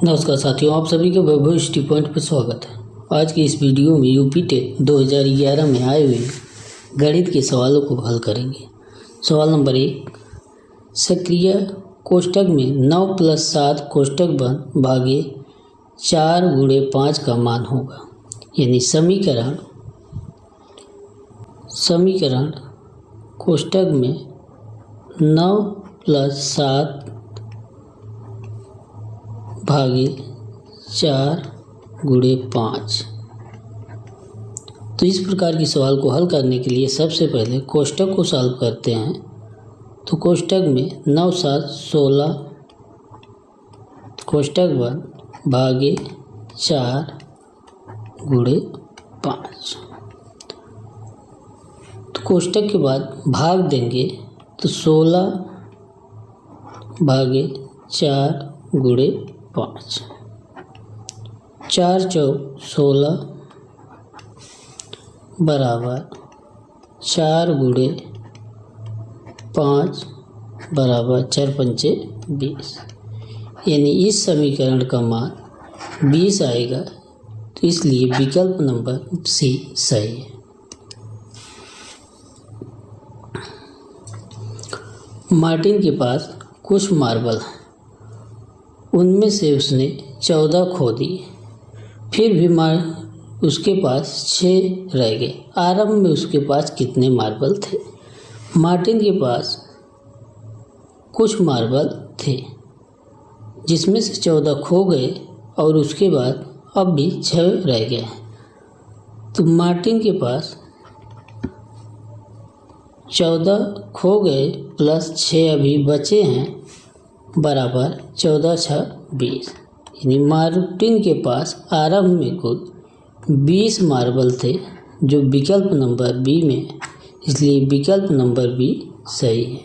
नमस्कार साथियों, आप सभी का वैभव स्टडी पॉइंट पर स्वागत है। आज की इस वीडियो में यूपी टेट 2011 में आए हुए गणित के सवालों को हल करेंगे। सवाल नंबर 1, सक्रिय कोष्ठक में 9 + 7 कोष्ठक बंद भागे 4 × 5 का मान होगा। यानी समीकरण कोष्ठक में 9 + 7 भागे 4 × 5। तो इस प्रकार की सवाल को हल करने के लिए सबसे पहले कोष्ठक को सॉल्व करते हैं। तो कोष्ठक में 9 × 7 = 16 कोष्ठक बंद भागे 4 × 5। तो कोष्ठक के बाद भाग देंगे तो 16 भागे 4 × 5, 4 × 4 = 16 बराबर 4 × 5 बराबर 4 × 5 = 20। यानी इस समीकरण का मान 20 आएगा। तो इसलिए विकल्प नंबर सी सही है। मार्टिन के पास कुछ मार्बल हैं, उनमें से उसने 14 खो दिए, फिर भी उसके पास 6 रह गए। आरंभ में उसके पास कितने मार्बल थे? मार्टिन के पास कुछ मार्बल थे जिसमें से 14 खो गए और उसके बाद अब भी 6 रह गए। तो मार्टिन के पास 14 खो गए प्लस 6 अभी बचे हैं बराबर 14 × 6 = 20। यानी मार्टिन के पास आरंभ में कुल 20 मार्बल थे, जो विकल्प नंबर बी में, इसलिए विकल्प नंबर बी सही है।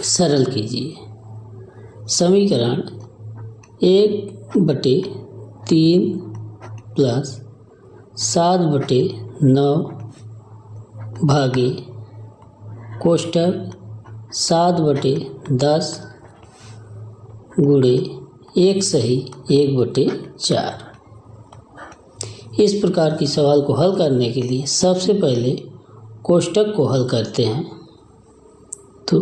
सरल कीजिए। समीकरण 1/3 + 7/9 भागे कोष्ठक 7/10 × 1 सही 1/4। इस प्रकार की सवाल को हल करने के लिए सबसे पहले कोष्ठक को हल करते हैं। तो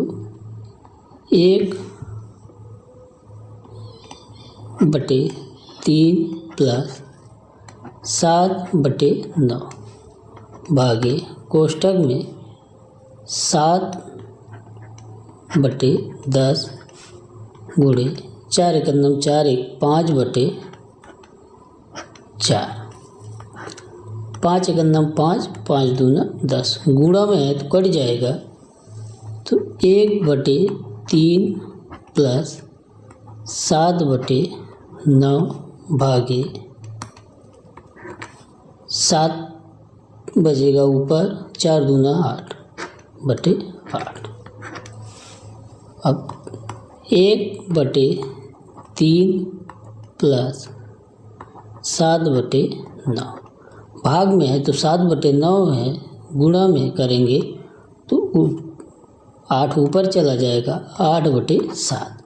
1/3 + 7/9 भागे कोष्ठक में 7/10 × 4 × 4 = 5/4, 5 × 5 = 5 × 2 = 10। गुणा में है तो कट जाएगा। तो 1/3 + 7/9 भागे 7 बजेगा ऊपर, 4 × 2 = 8/8। अब 1/3 + 7/9 भाग में है तो 7/9 है, गुणा में करेंगे तो 8 ऊपर चला जाएगा, 8/7।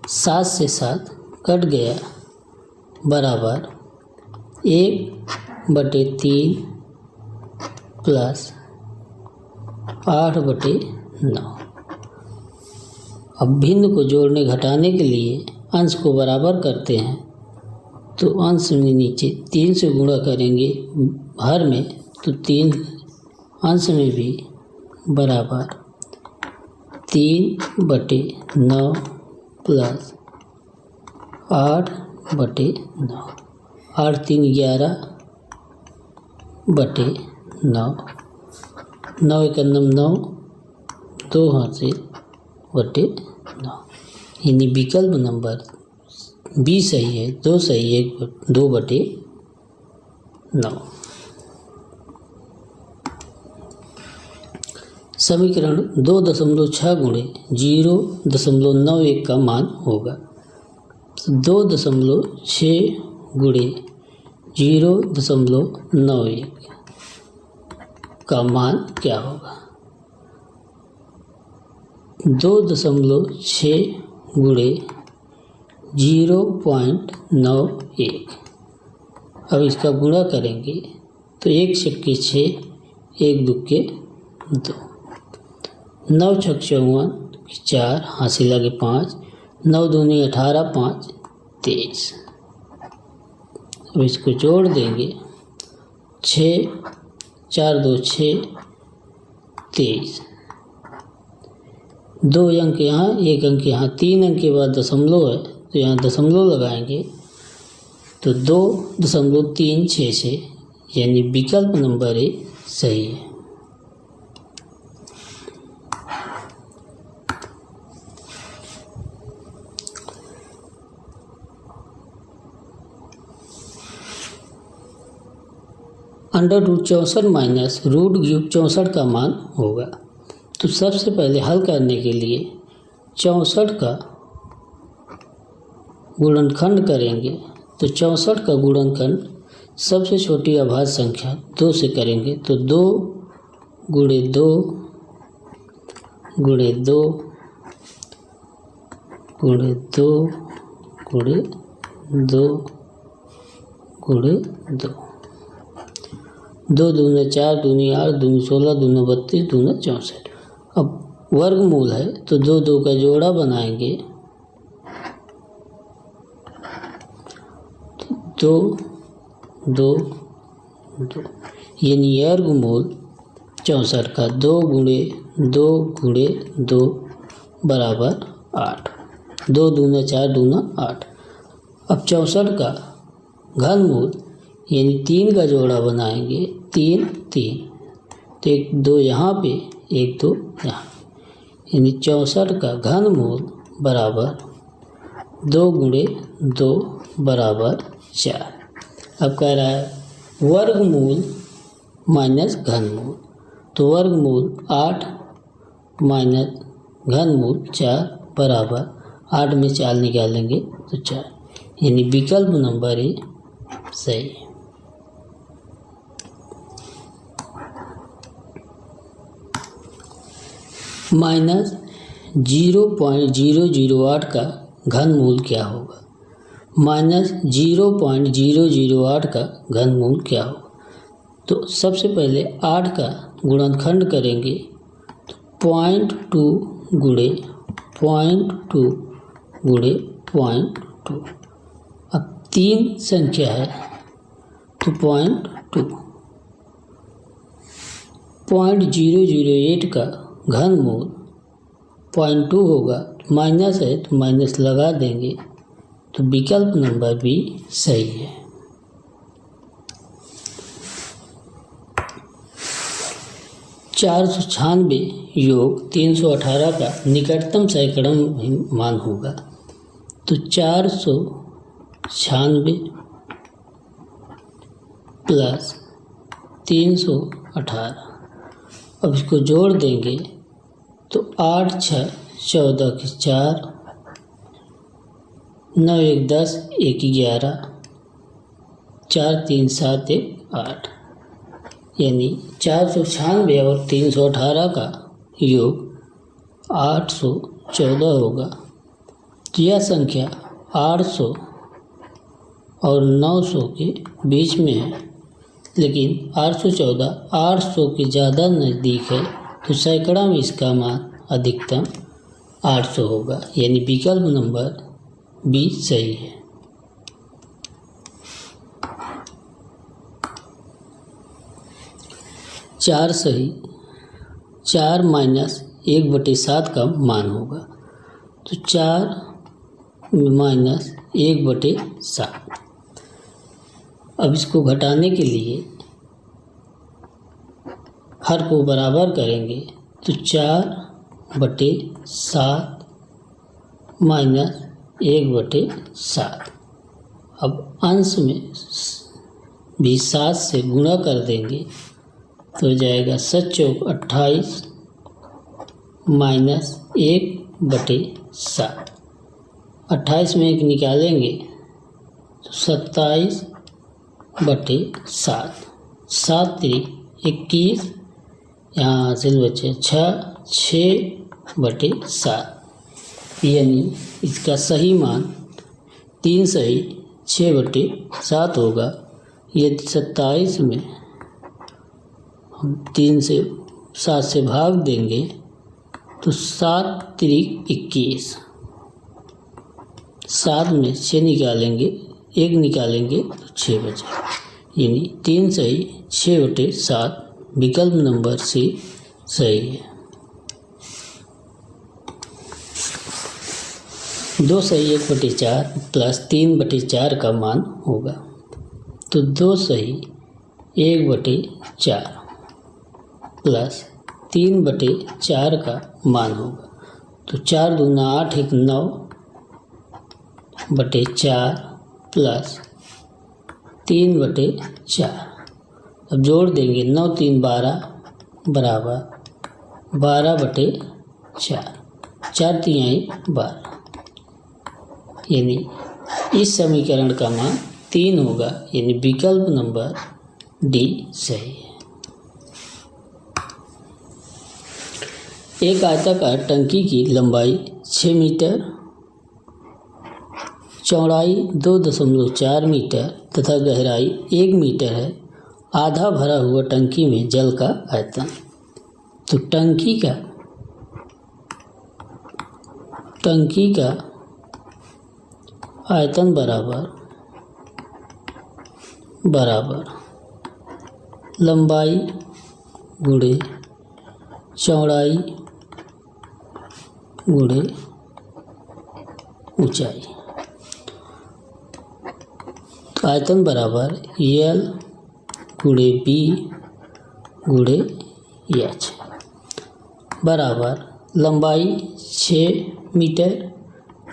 7 से 7 कट गया बराबर 1/3 + 8/9। अब भिन्न को जोड़ने घटाने के लिए अंश को बराबर करते हैं। तो अंश में नीचे 3 से गुणा करेंगे हर में, तो 3 अंश में भी बराबर 3/9 + 8/9, 8 × 3 = 11/9, 9 × 1 = 9, 2 हासिल /9। यानी विकल्प नंबर बी सही है, 2 सही है, 2/9। समीकरण 2.6 × 0.91 का मान होगा। 2.6 × 0.91 का मान क्या होगा? 2.6 गुणे 0.91। अब इसका गुणा करेंगे तो 1 छक्के 6, 1 दुक्के 2, 9 छक 54, 4 हासिल लगे 5, 9 दूनी 18, 5 23। अब इसको जोड़ देंगे 6, 4 2 6 23। 2 अंक यहाँ, 1 अंक यहाँ, 3 अंक के बाद दशमलव है तो यहाँ दशमलव लगाएंगे तो 2.366 यानी विकल्प नंबर ए सही है। √64 माइनस √64 का मान होगा। तो सबसे पहले हल करने के लिए 64 का गुणनखंड करेंगे। तो 64 का गुणनखंड सबसे छोटी अभाज्य संख्या 2 से करेंगे तो 2 गुणे 2 गुणे 2 गुणे 2 गुणे 2 गुणे 2, 2 दूनी 4, दूनी 8, दूनी 16, दूनी 32, दूनी 64। अब वर्गमूल है तो 2 2 का जोड़ा बनाएंगे, 2 2 2 यानी वर्गमूल 64 का 2 गुणे 2 गुणे 2 बराबर 8, 2 दूना 4, दूना 8। अब 64 का घनमूल यानी 3 का जोड़ा बनाएंगे, 3 3, तो 1 2 यहाँ पे 1 2 यहाँ, यानी 64 का घनमूल बराबर 2 गुणे 2 बराबर 4। अब कह रहा है वर्गमूल माइनस घनमूल, तो वर्गमूल 8 माइनस घनमूल 4 बराबर 8 में 4 निकालेंगे तो 4, यानी विकल्प नंबर ए सही है। माइनस 0.008 का घनमूल क्या होगा? माइनस 0.008 का घनमूल क्या होगा? तो सबसे पहले 8 का गुणनखंड करेंगे तो 0.2 गुणे 0.2 गुणे 0.2। अब 3 संख्या है तो 0.2, 0.008 का घनमूल 0.2 होगा, माइनस है तो माइनस लगा देंगे तो विकल्प नंबर बी सही है। (496) योग 318 का निकटतम सैकड़ों मान होगा। तो 496 प्लस 318, अब इसको जोड़ देंगे तो 8 6 14 के 4, 9 1 10, 1 11, 4 3 7 1 8, यानी 496 और 318 का योग 814 होगा। तो यह संख्या 800 और 900 के बीच में है, लेकिन 814 800 के ज़्यादा नज़दीक है तो सैकड़ा में इसका मान अधिकतम 800 होगा, यानी विकल्प नंबर बी सही है। चार सही, 4 माइनस 1/7 का मान होगा। तो 4 माइनस 1/7। अब इसको घटाने के लिए हर को बराबर करेंगे तो 4/7 माइनस 1/7। अब अंश में भी 7 से गुणा कर देंगे तो हो जाएगा 7 चौक 28 माइनस 1/7। 28 में 1 निकालेंगे तो 27/7। 7 3 21, यहाँ हासिल बचे 6 6 6/7, यानी इसका सही मान 3 सही 6/7 होगा। यदि 27 में हम 3 से 7 से भाग देंगे तो 7 त्रिक 21, 7 में 6 निकालेंगे, 1 निकालेंगे तो 6 बचेगा, यानी 3 सही 6/7 विकल्प नंबर सी सही है। 2 सही 1/4 प्लस 3/4 का मान होगा। तो 2 सही 1/4 प्लस 3/4 का मान होगा। तो 4 दूना 8, 1 9/4 प्लस 3/4। अब जोड़ देंगे, 9 3 12 बराबर 12/4, 4 तिहाई 12, यानी इस समीकरण का मान 3 होगा, यानी विकल्प नंबर डी सही है। एक आयताकार टंकी की लंबाई 6 मीटर, चौड़ाई 2.4 मीटर तथा गहराई 1 मीटर है। आधा भरा हुआ टंकी में जल का आयतन। तो टंकी का आयतन बराबर लंबाई गुणे चौड़ाई गुणे ऊंचाई। तो आयतन बराबर L गुणे B गुणे H बराबर लंबाई 6 मीटर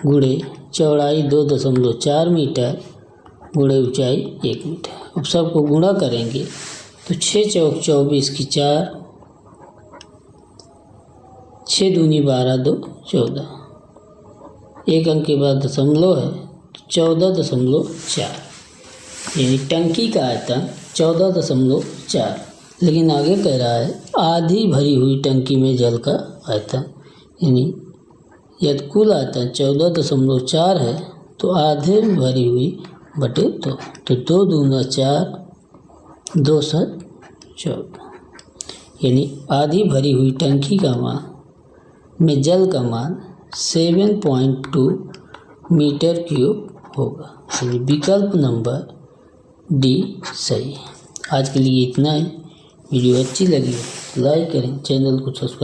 गुणे चौड़ाई 2.4 मीटर गुणे ऊंचाई 1 मीटर। अब सबको गुणा करेंगे तो 6 चौक 24 की 4, 6 दूनी 12, 2 14, एक अंक के बाद दशमलव है तो 14.4, यानी टंकी का आयतन 14.4। लेकिन आगे कह रहा है आधी भरी हुई टंकी में जल का आयतन, यानी यदि कुल आयतन 14.4 है तो आधे भरी हुई बटे 2, तो 2 दूना 4, 2 7 14, यानी आधी भरी हुई टंकी का मान में जल का मान 7.2 मीटर क्यूब होगा, यानी विकल्प नंबर डी सही है। आज के लिए इतना ही। वीडियो अच्छी लगी लाइक करें, चैनल को सब्सक्राइब